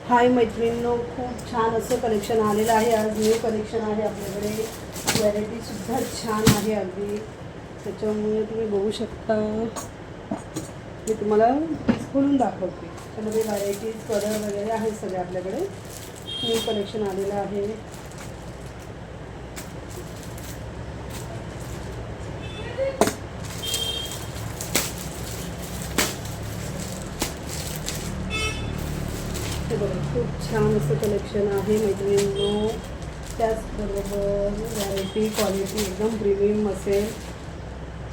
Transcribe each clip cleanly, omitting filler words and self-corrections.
हाय मैत्रिणींनो, खूप छान असं कलेक्शन आलेलं आहे. आज न्यू कलेक्शन आहे आपल्याकडे. व्हरायटीसुद्धा छान आहे अगदी. त्याच्यामुळे तुम्ही बघू शकता. मी तुम्हाला पीस खोलून दाखवते. त्यामध्ये व्हरायटीज कलर वगैरे आहेत सगळे आपल्याकडे. न्यू कलेक्शन आलेलं आहे. हे बघा, खूप छान असं कलेक्शन आहे मैत्रिणींनो. त्याचबरोबर व्हरायटी क्वालिटी एकदम प्रीमियम असेल.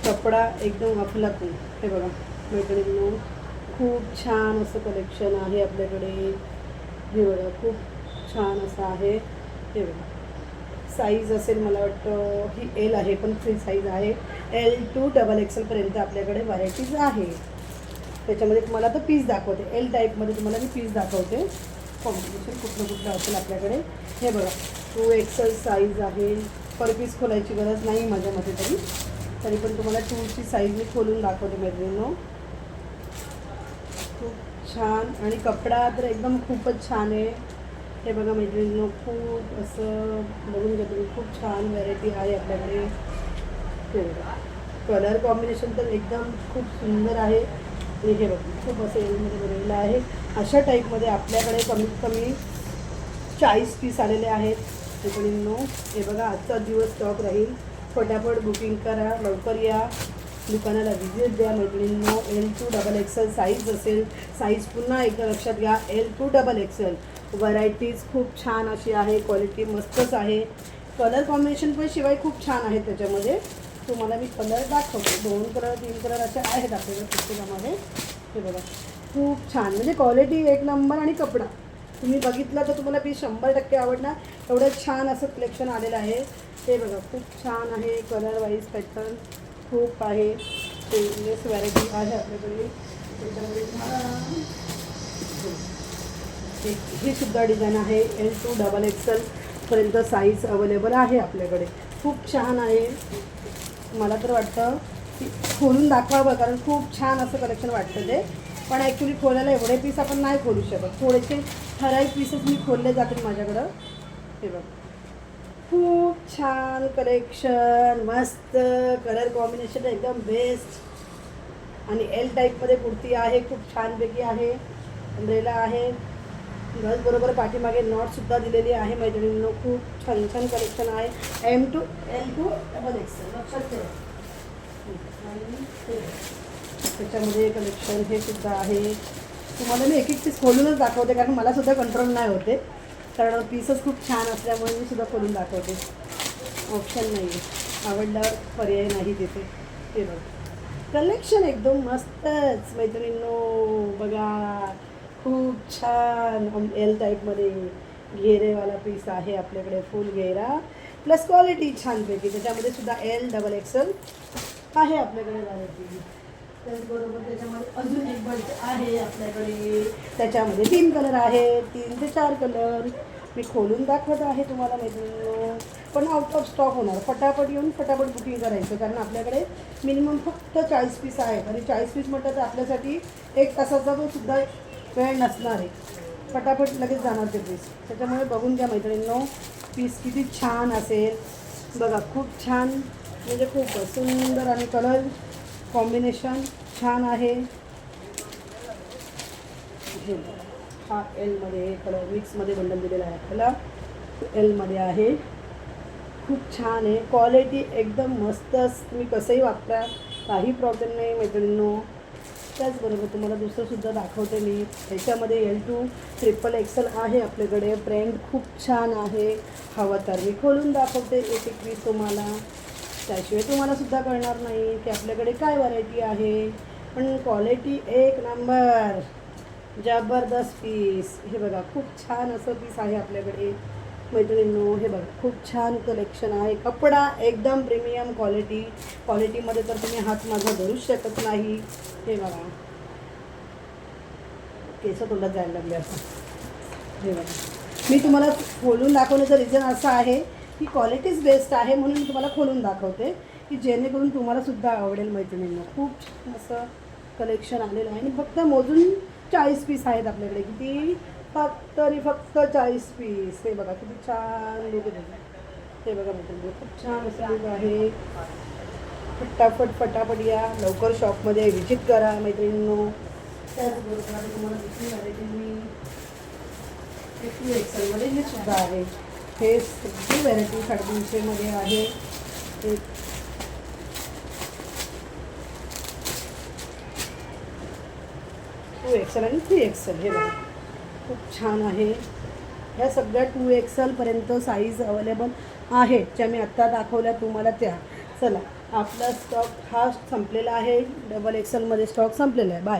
कपडा एकदम अफलातून. हे बघा मैत्रिणींनो, खूप छान असं कलेक्शन आहे आपल्याकडे. हे बघा, खूप छान असं आहे. हे बघा, साईज असेल मला वाटतं ही एल आहे, पण फ्री साईज आहे. L to XXLपर्यंत आपल्याकडे व्हरायटीज आहे. त्याच्यामध्ये तुम्हाला आता पीस दाखवते. एल टाईपमध्ये तुम्हाला मी पीस दाखवते. कॉम्बिनेशन कुठलं असेल आपल्याकडे. हे बघा, 2XL साईज आहे. पर पीस खोलायची गरज नाही माझ्या मते तरी पण तुम्हाला 2ची साईज मी खोलून दाखवते मैत्रिणींनो. खूप छान. आणि कपडा तर एकदम खूपच छान आहे. हे बघा मैत्रिणींनो, खूप असं बघून घ्या तुम्ही. खूप छान व्हरायटी आहे आपल्याकडे. हे बघा, कलर कॉम्बिनेशन तर एकदम खूप सुंदर आहे. आणि हे बघा, खूप असं एलमध्ये बनवलेलं आहे. अशा टाईपमध्ये आपल्याकडे कमीत कमी 40 पीस आलेले आहेत मैत्रिणींनो. हे बघा, आजचा दिवस स्टॉक राहील. फटाफट बुकिंग करा, लवकर या, दुकानाला व्हिजिट द्या मैत्रिणींनो. L to XXL साईज असेल. साईज पुन्हा एकदा लक्षात घ्या, L to XXL. व्हरायटीज खूप छान अशी आहे. क्वालिटी मस्तच आहे. कलर कॉम्बिनेशन पण शिवाय खूप छान आहे त्याच्यामध्ये. तुम्हाला मी कलर दाखवते. 2 कलर 3 कलर असे आहेत आपल्याला पुस्तकामध्ये. हे बघा, खूप छान. म्हणजे क्वालिटी एक नंबर. आणि कपडा तुम्ही बघितला तर तुम्हाला पीस 100% आवडणार. एवढं छान असं कलेक्शन आलेलं आहे. हे बघा, खूप छान आहे. कलर वाईज पॅटर्न खूप आहे. स्टेनलेस व्हरायटी आहे आपल्याकडे. त्याच्यामध्ये ही सुद्धा डिझाईन आहे. L to XXL पर्यंत साईज अवेलेबल आहे आपल्याकडे. खूप छान आहे. मला तर वाटतं की खोलून दाखवावं, कारण खूप छान असं कलेक्शन वाटतं ते. पण ॲक्च्युली खोलायला एवढे पीस आपण नाही खोलू शकत. थोडेसे ठराविक पीसेस मी खोलले जातील माझ्याकडं. हे बघ, खूप छान कलेक्शन. मस्त कलर कॉम्बिनेशन एकदम बेस्ट. आणि एल टाईपमध्ये कुर्ती आहे. खूप छानपैकी आहे. अम्ब्रेला आहे. बरोबर पाठीमागे नॉटसुद्धा दिलेली आहे मैत्रिणींनो. खूप छान छान कलेक्शन आहे. L to XXL लक्षात ठेवा. त्याच्यामध्ये कलेक्शन हे सुद्धा आहे. तुम्हाला मी एक एक पीस खोलूनच दाखवते, कारण मला सुद्धा कंट्रोल नाही होते. कारण पीसच खूप छान असल्यामुळे मी सुद्धा खोलून दाखवते. ऑप्शन नाही आहे. आवडल्यावर पर्याय नाही तिथे. हे बघ, कलेक्शन एकदम मस्तच मैत्रिणींनो. बघा, खूप छान एल टाईपमध्ये घेरेवाला पीस आहे आपल्याकडे. फुल घेरा प्लस क्वालिटी छानपैकी. त्याच्यामध्ये सुद्धा L XXL आहे आपल्याकडे व्हरायटी. त्याचबरोबर त्याच्यामध्ये अजून एक बल्ट आहे आपल्याकडे. त्याच्यामध्ये 3 कलर आहे. 3 ते 4 कलर मी खोलून दाखवत आहे तुम्हाला मैत्रिणींनो. पण आउट ऑफ स्टॉक होणार. फटाफट येऊन फटाफट बुकिंग करायचं, कारण आपल्याकडे मिनिमम फक्त 40 पीस आहेत. आणि 40 पीस म्हटलं तर आपल्यासाठी 1 तासाचा तो सुद्धा वेळ नसणार आहे. फटाफट लगेच जाणार ते पीस. त्याच्यामुळे बघून घ्या मैत्रिणींनो, पीस किती छान असेल. बघा, खूप छान. म्हणजे खूप सुंदर. आणि कलर कॉम्बिनेशन छान आहे. हा एलमध्ये कलर मिक्समध्ये बंडल दिलेला आहे आपल्याला. एलमध्ये आहे. खूप छान आहे. क्वालिटी एकदम मस्तच. तुम्ही कसंही वापरा, काही प्रॉब्लेम नाही मैत्रिणींनो. त्याचबरोबर तुम्हाला दुसरंसुद्धा दाखवते मी. ह्याच्यामध्ये L to XXL आहे आपल्याकडे. ब्रँड खूप छान आहे. हवं तर मी खोलून दाखवते एक एक पीस तुम्हाला. त्याशिवाय तुम्हालासुद्धा कळणार नाही की आपल्याकडे काय व्हरायटी आहे. पण क्वालिटी एक नंबर, जबरदस्त पीस. हे बघा, खूप छान असं पीस आहे आपल्याकडे मैत्रिणींनो. हे बघा, खूप छान कलेक्शन आहे. कपडा एकदम प्रीमियम क्वालिटीमध्ये तर तुम्ही हात माझा धरूच शकत नाही. हे बघा, केस तोंडात जायला लागले असं. हे बघा, मी तुम्हाला खोलून दाखवण्याचं रिझन असं आहे की क्वालिटीज बेस्ट आहे, म्हणून मी तुम्हाला खोलून दाखवते की जेणेकरून तुम्हालासुद्धा आवडेल मैत्रिणींना. खूप छान असं कलेक्शन आलेलं आहे. आणि फक्त मोजून 40 पीस आहेत आपल्याकडे. किती? फक्त आणि फक्त 40 पीस. हे बघा किती छान लुक आहे. हे बघा मैत्रिणी, खूप छान असं लुक आहे. फटाफट या, लवकर शॉपमध्ये व्हिजिट करा मैत्रिणींनो. त्याचबरोबर आता तुम्हाला दुसरी व्हरायटी मी 2XL हे सुद्धा आहे. हे सगळी व्हरायटी 350मध्ये आहे. एक 2XL आणि 3XL हे बघा खूप छान आहे. ह्या सगळ्या 2XLपर्यंत साईज अवेलेबल आहेत, ज्या मी आत्ता दाखवल्या तुम्हाला त्या. चला, आपला स्टॉक हा संपलेला आहे. XXLमध्ये स्टॉक संपलेला आहे. बाय.